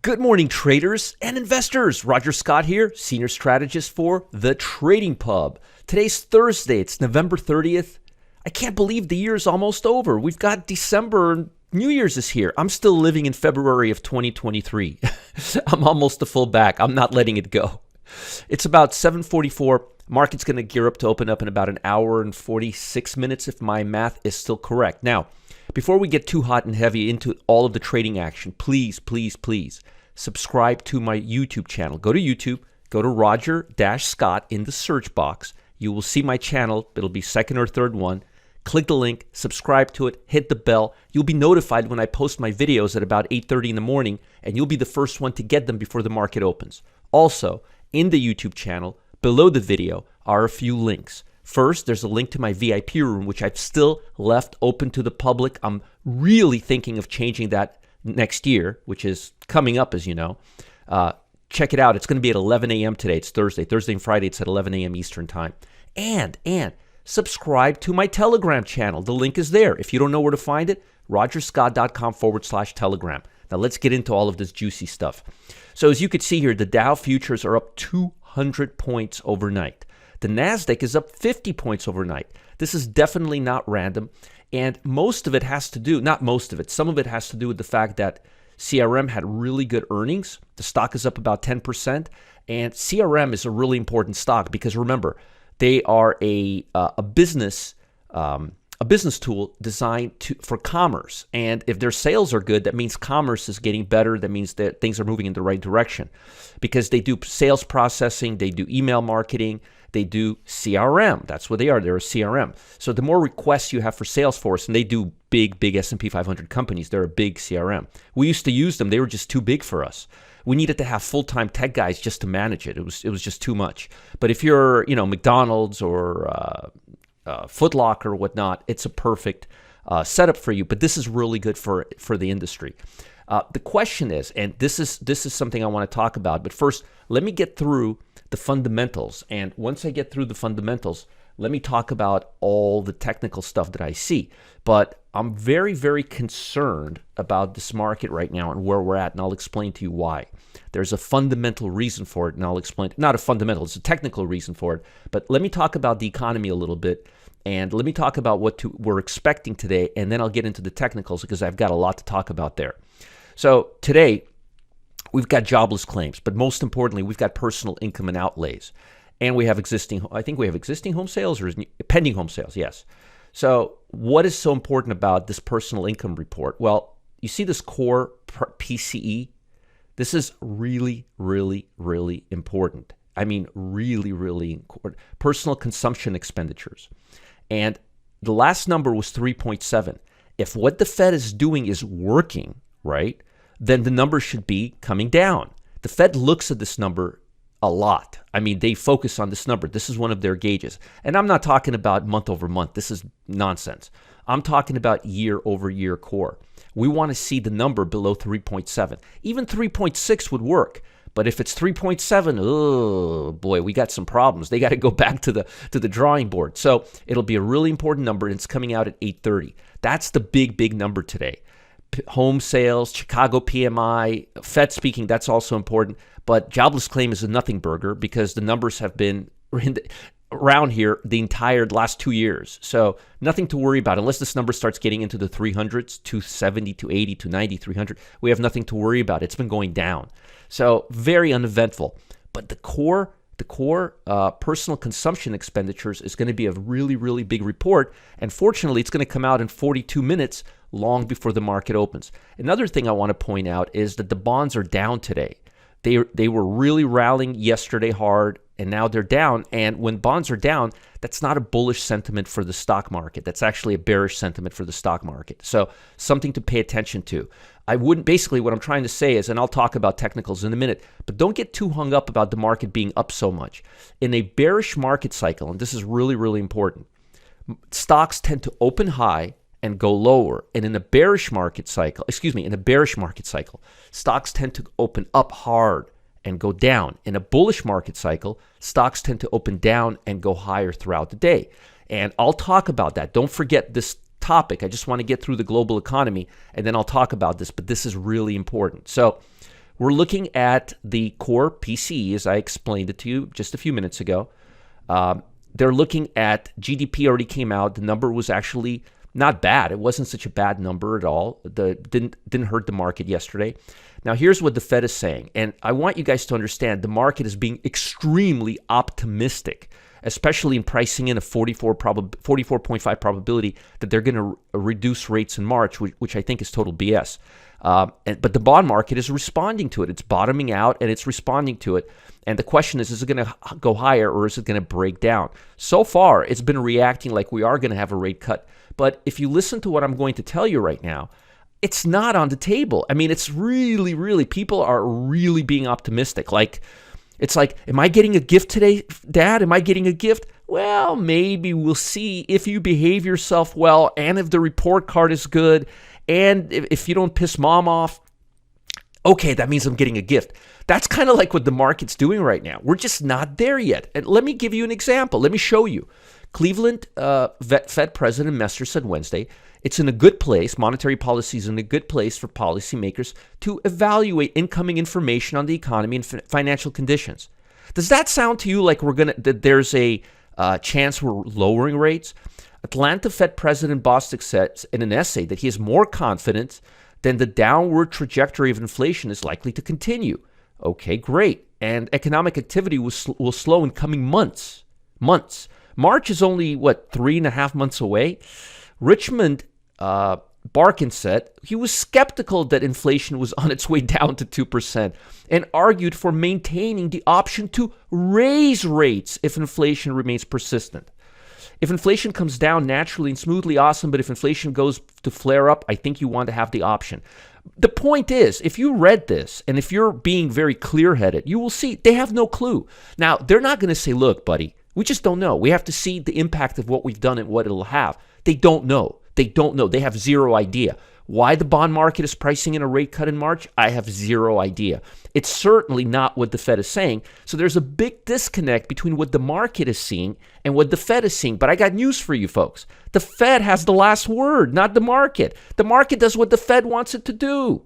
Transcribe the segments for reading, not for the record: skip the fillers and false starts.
Good morning, traders and investors. Roger Scott here, senior strategist for The Trading Pub. Today's Thursday. It's November 30th. I can't believe the year's almost over. We've got December and New Year's is here. I'm still living in February of 2023. I'm almost a full back. I'm not letting it go. It's about 7:44. Market's going to gear up to open up in about an hour and 46 minutes if my math is still correct. Now, before we get too hot and heavy into all of the trading action, please subscribe to my YouTube channel. Go to YouTube, go to Roger-Scott in the search box. You will see my channel. It'll be second or third one. Click the link, subscribe to it, hit the bell. You'll be notified when I post my videos at about 8:30 in the morning, and you'll be the first one to get them before the market opens. Also, in the YouTube channel, below the video are a few links. First, there's a link to my VIP room, which I've still left open to the public. I'm really thinking of changing that next year, which is coming up, as you know. Check it out. It's going to be at 11 a.m. today. It's Thursday. Thursday and Friday, it's at 11 a.m. Eastern time. And subscribe to my Telegram channel. The link is there. If you don't know where to find it, rogerscott.com/Telegram. Now, let's get into all of this juicy stuff. So as you can see here, the Dow futures are up 200 points overnight. The Nasdaq is up 50 points overnight. This is definitely not random. And most of it has to do, not most of it, some of it has to do with the fact that CRM had really good earnings. The stock is up about 10%. And CRM is a really important stock because remember, they are a business tool designed for commerce. And if their sales are good, that means commerce is getting better. That means that things are moving in the right direction because they do sales processing, they do email marketing, they do CRM. That's what they are. They're a CRM. So the more requests you have for Salesforce, and they do big S&P 500 companies, they're a big CRM. We used to use them. They were just too big for us. We needed to have full-time tech guys just to manage it. It was just too much. But if you're, McDonald's or Foot Locker or whatnot, it's a perfect setup for you. But this is really good for the industry. The question is, and this is something I want to talk about, but first, let me get through the fundamentals. And once I get through the fundamentals, let me talk about all the technical stuff that I see. But I'm very, very concerned about this market right now and where we're at, and I'll explain to you why. There's a fundamental reason for it, and I'll explain. Not a fundamental, it's a technical reason for it. But let me talk about the economy a little bit, and let me talk about what we're expecting today, and then I'll get into the technicals because I've got a lot to talk about there. So today, we've got jobless claims, but most importantly, we've got personal income and outlays. And we have existing home sales or pending home sales, yes. So what is so important about this personal income report? Well, you see this core PCE? This is really, really, really important. I mean, really, really important. Personal consumption expenditures. And the last number was 3.7. If what the Fed is doing is working, right, then the number should be coming down. The Fed looks at this number a lot. I mean, they focus on this number. This is one of their gauges. And I'm not talking about month over month. This is nonsense. I'm talking about year over year core. We want to see the number below 3.7. Even 3.6 would work. But if it's 3.7, oh boy, we got some problems. They got to go back to the drawing board. So it'll be a really important number, and it's coming out at 8:30. That's the big number today. Home sales, Chicago PMI, Fed speaking, that's also important. But jobless claim is a nothing burger because the numbers have been around here the entire last 2 years. So nothing to worry about unless this number starts getting into the 300s, 270, 280, 290, 300. We have nothing to worry about. It's been going down. So very uneventful. But the core personal consumption expenditures is going to be a really, really big report. And fortunately, it's going to come out in 42 minutes long before the market opens. Another thing I want to point out is that the bonds are down today. They were really rallying yesterday hard, and now they're down. And when bonds are down, that's not a bullish sentiment for the stock market. That's actually a bearish sentiment for the stock market. So something to pay attention to. Basically what I'm trying to say is, and I'll talk about technicals in a minute, but don't get too hung up about the market being up so much. In a bearish market cycle, and this is really, really important, stocks tend to open high and go lower. And in a bearish market cycle, stocks tend to open up hard and go down. In a bullish market cycle, stocks tend to open down and go higher throughout the day. And I'll talk about that. Don't forget this topic. I just want to get through the global economy, and then I'll talk about this, but this is really important. So We're looking at the core PCE, as I explained it to you just a few minutes ago. They're looking at GDP already came out. The number was actually not bad. It wasn't such a bad number at all. Didn't hurt the market yesterday. Now, here's what the Fed is saying. And I want you guys to understand the market is being extremely optimistic, especially in pricing in a 44.5 probability that they're going to reduce rates in March, which I think is total BS. But the bond market is responding to it. It's bottoming out and it's responding to it. And the question is it going to go higher or is it going to break down? So far, it's been reacting like we are going to have a rate cut. But if you listen to what I'm going to tell you right now, it's not on the table. I mean, it's really, people are really being optimistic. It's like, am I getting a gift today, Dad? Am I getting a gift? Well, maybe we'll see if you behave yourself well and if the report card is good and if you don't piss Mom off. Okay, that means I'm getting a gift. That's kind of like what the market's doing right now. We're just not there yet. And let me give you an example. Let me show you. Cleveland Fed President Messer said Wednesday, it's in a good place, monetary policy is in a good place for policymakers to evaluate incoming information on the economy and financial conditions. Does that sound to you like that there's a chance we're lowering rates? Atlanta Fed President Bostic says in an essay that he has more confidence than the downward trajectory of inflation is likely to continue. Okay, great. And economic activity will slow in coming months. March is only, 3.5 months away? Richmond Barkin said he was skeptical that inflation was on its way down to 2% and argued for maintaining the option to raise rates if inflation remains persistent. If inflation comes down naturally and smoothly, awesome, but if inflation goes to flare up, I think you want to have the option. The point is, if you read this and if you're being very clear-headed, you will see they have no clue. Now, they're not going to say, look, buddy, we just don't know. We have to see the impact of what we've done and what it'll have. They don't know. They have zero idea. Why the bond market is pricing in a rate cut in March, I have zero idea. It's certainly not what the Fed is saying. So there's a big disconnect between what the market is seeing and what the Fed is seeing. But I got news for you folks. The Fed has the last word, not the market. The market does what the Fed wants it to do.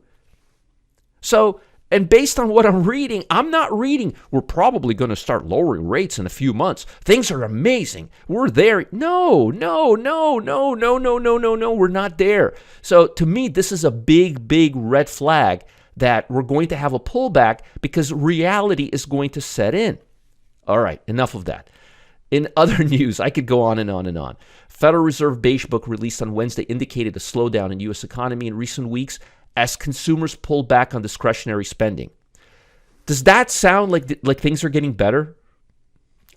So, and based on what I'm reading, I'm not reading, we're probably going to start lowering rates in a few months. Things are amazing. We're there. No, we're not there. So to me, this is a big red flag that we're going to have a pullback because reality is going to set in. All right, enough of that. In other news, I could go on and on and on. Federal Reserve Beige Book released on Wednesday indicated a slowdown in U.S. economy in recent weeks as consumers pull back on discretionary spending. Does that sound like things are getting better?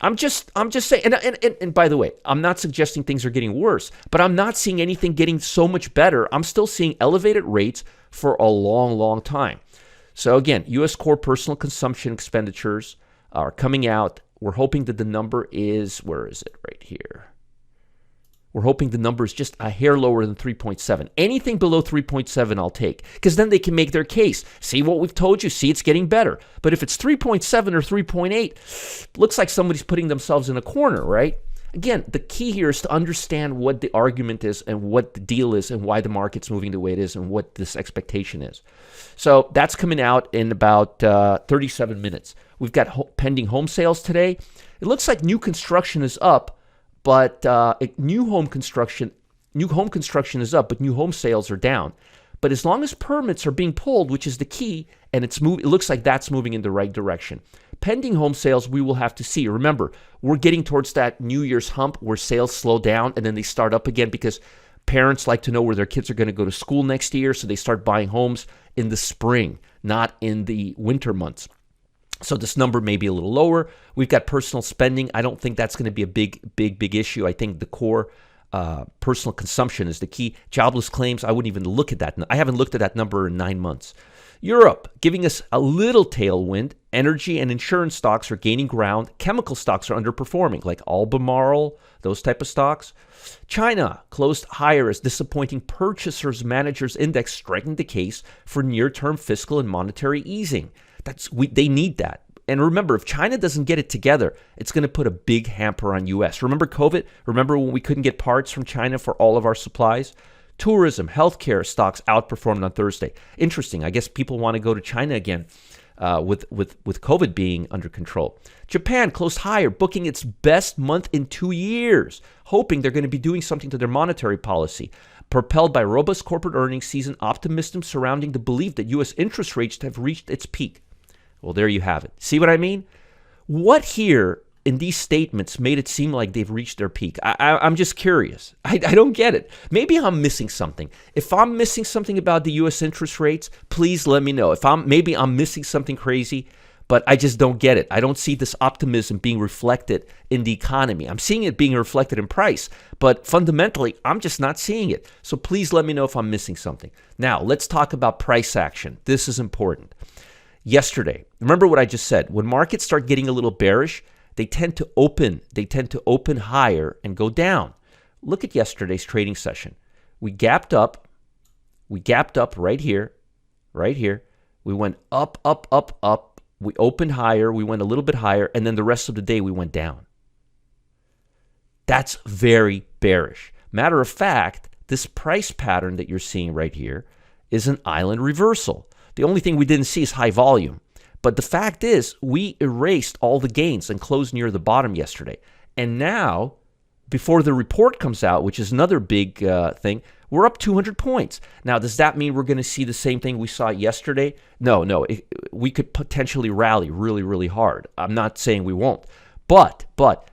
I'm just saying, and by the way, I'm not suggesting things are getting worse, but I'm not seeing anything getting so much better. I'm still seeing elevated rates for a long time. So again, U.S. core personal consumption expenditures are coming out. We're hoping that the number is, where is it? Right here. We're hoping the number is just a hair lower than 3.7. Anything below 3.7, I'll take, because then they can make their case. See what we've told you? See, it's getting better. But if it's 3.7 or 3.8, looks like somebody's putting themselves in a corner, right? Again, the key here is to understand what the argument is and what the deal is and why the market's moving the way it is and what this expectation is. So that's coming out in about 37 minutes. We've got pending home sales today. It looks like new construction is up, but new home construction is up, but new home sales are down. But as long as permits are being pulled, which is the key, and it looks like that's moving in the right direction. Pending home sales, we will have to see. Remember, we're getting towards that New Year's hump where sales slow down and then they start up again because parents like to know where their kids are going to go to school next year, so they start buying homes in the spring, not in the winter months. So this number may be a little lower. We've got personal spending. I don't think that's going to be a big issue. I think the core personal consumption is the key. Jobless claims, I wouldn't even look at that. I haven't looked at that number in 9 months. Europe, giving us a little tailwind. Energy and insurance stocks are gaining ground. Chemical stocks are underperforming, like Albemarle, those type of stocks. China closed higher as disappointing purchasers managers index striking the case for near-term fiscal and monetary easing. They need that. And remember, if China doesn't get it together, it's going to put a big hamper on U.S. Remember COVID? Remember when we couldn't get parts from China for all of our supplies? Tourism, healthcare stocks outperformed on Thursday. Interesting. I guess people want to go to China again with COVID being under control. Japan closed higher, booking its best month in 2 years, hoping they're going to be doing something to their monetary policy. Propelled by robust corporate earnings season, optimism surrounding the belief that U.S. interest rates have reached its peak. Well, there you have it. See what I mean? What here in these statements made it seem like they've reached their peak? I'm just curious. I don't get it. Maybe I'm missing something. If I'm missing something about the U.S. interest rates, please let me know. Maybe I'm missing something crazy, but I just don't get it. I don't see this optimism being reflected in the economy. I'm seeing it being reflected in price, but fundamentally, I'm just not seeing it. So please let me know if I'm missing something. Now, let's talk about price action. This is important. Yesterday, remember what I just said. When markets start getting a little bearish, they tend to open higher and go down. Look at yesterday's trading session. We gapped up right here. We went up. We opened higher, we went a little bit higher, and then the rest of the day we went down. That's very bearish. Matter of fact, this price pattern that you're seeing right here is an island reversal. The only thing we didn't see is high volume. But the fact is, we erased all the gains and closed near the bottom yesterday. And now, before the report comes out, which is another big thing, we're up 200 points. Now, does that mean we're going to see the same thing we saw yesterday? No. We could potentially rally really, really hard. I'm not saying we won't. But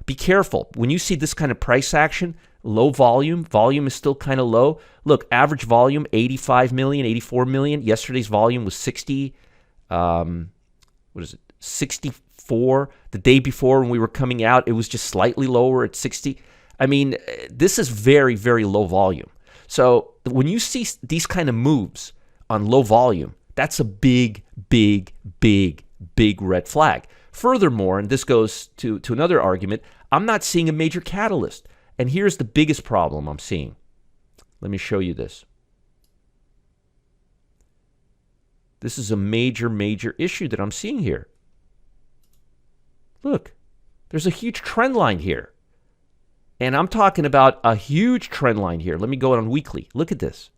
be careful. When you see this kind of price action, low volume is still kind of low. Look, average volume, 85 million, 84 million. Yesterday's volume was 64. The day before when we were coming out, it was just slightly lower at 60. I mean, this is very, very low volume. So when you see these kind of moves on low volume, that's a big red flag. Furthermore, and this goes to another argument, I'm not seeing a major catalyst. And here's the biggest problem I'm seeing. Let me show you this. This is a major issue that I'm seeing here. Look, there's a huge trend line here. And I'm talking about a huge trend line here. Let me go on weekly. Look at this.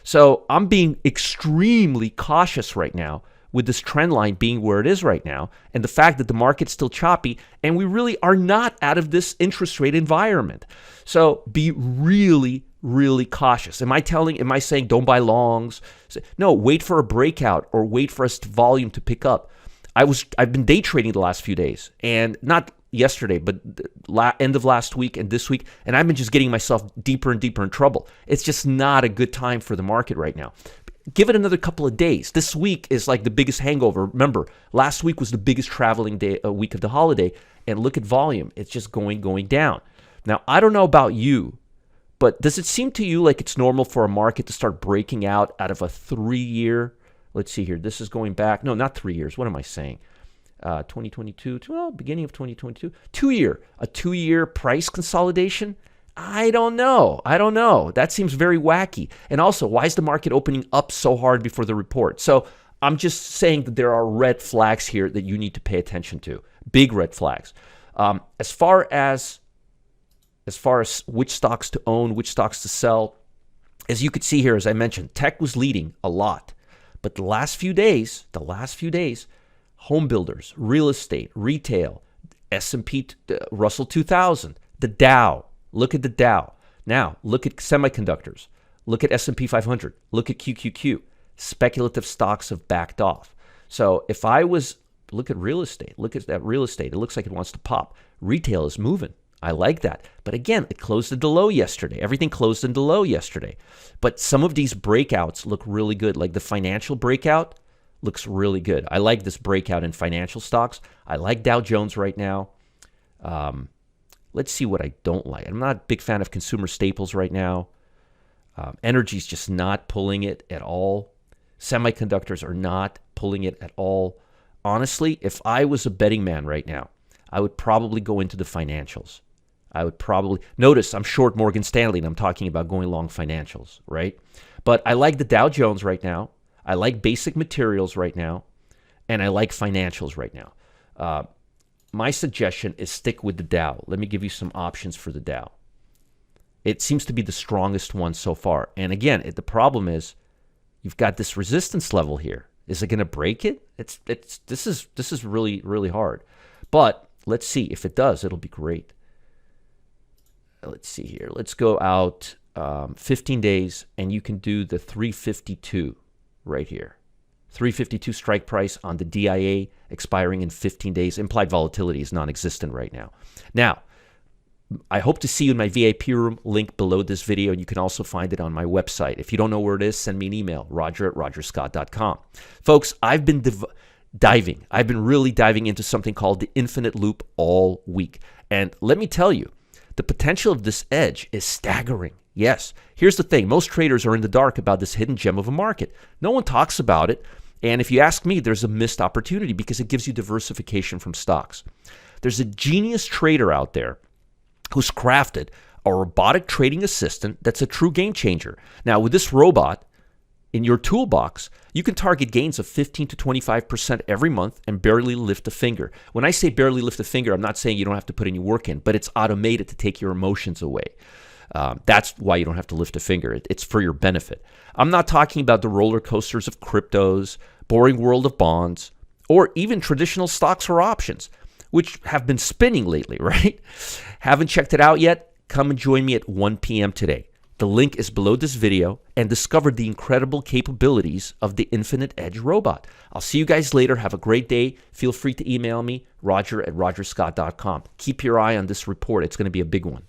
So I'm being extremely cautious right now with this trend line being where it is right now and the fact that the market's still choppy and we really are not out of this interest rate environment. So be really cautious. Am I saying don't buy longs? No, wait for a breakout or wait for volume to pick up. I've been day trading the last few days, and not yesterday, but end of last week and this week, and I've been just getting myself deeper and deeper in trouble. It's just not a good time for the market right now. Give it another couple of days. This week is like the biggest hangover. Remember, last week was the biggest traveling day, week of the holiday, and look at volume. It's just going down. Now, I don't know about you, but does it seem to you like it's normal for a market to start breaking out of a 3-year? Let's see here. This is going back. No, not 3 years. What am I saying? 2022, well, beginning of 2022. A 2-year price consolidation? I don't know. That seems very wacky. And also, why is the market opening up so hard before the report? So I'm just saying that there are red flags here that you need to pay attention to. Big red flags. As far as which stocks to own, which stocks to sell, as you could see here, as I mentioned, tech was leading a lot. But the last few days, home builders, real estate, retail, S&P, Russell 2000, the Dow. Look at the Dow. Now, look at semiconductors. Look at S&P 500. Look at QQQ. Speculative stocks have backed off. So look at real estate. Look at that real estate. It looks like it wants to pop. Retail is moving. I like that. But again, it closed at the low yesterday. Everything closed in the low yesterday. But some of these breakouts look really good. Like the financial breakout looks really good. I like this breakout in financial stocks. I like Dow Jones right now. Let's see what I don't like. I'm not a big fan of consumer staples right now. Energy's just not pulling it at all. Semiconductors are not pulling it at all. Honestly, if I was a betting man right now, I would probably go into the financials. Notice I'm short Morgan Stanley and I'm talking about going long financials, right? But I like the Dow Jones right now. I like basic materials right now. And I like financials right now. My suggestion is stick with the Dow. Let me give you some options for the Dow. It seems to be the strongest one so far. And again, the problem is you've got this resistance level here. Is it going to break it? This is really, really hard. But let's see. If it does, it'll be great. Let's see here. Let's go out 15 days, and you can do the 352 right here. 352 strike price on the DIA expiring in 15 days. Implied volatility is non-existent right now. Now, I hope to see you in my VIP room, link below this video, and you can also find it on my website. If you don't know where it is, send me an email, roger@rogerscott.com. Folks, I've been really diving into something called the infinite loop all week. And let me tell you, the potential of this edge is staggering. Yes, here's the thing. Most traders are in the dark about this hidden gem of a market. No one talks about it. And if you ask me, there's a missed opportunity because it gives you diversification from stocks. There's a genius trader out there who's crafted a robotic trading assistant that's a true game changer. Now, with this robot in your toolbox, you can target gains of 15 to 25% every month and barely lift a finger. When I say barely lift a finger, I'm not saying you don't have to put any work in, but it's automated to take your emotions away. That's why you don't have to lift a finger. It's for your benefit. I'm not talking about the roller coasters of cryptos, boring world of bonds, or even traditional stocks or options, which have been spinning lately, right? Haven't checked it out yet? Come and join me at 1 p.m. today. The link is below this video, and discover the incredible capabilities of the Infinite Edge robot. I'll see you guys later. Have a great day. Feel free to email me, roger@rogerscott.com. Keep your eye on this report. It's going to be a big one.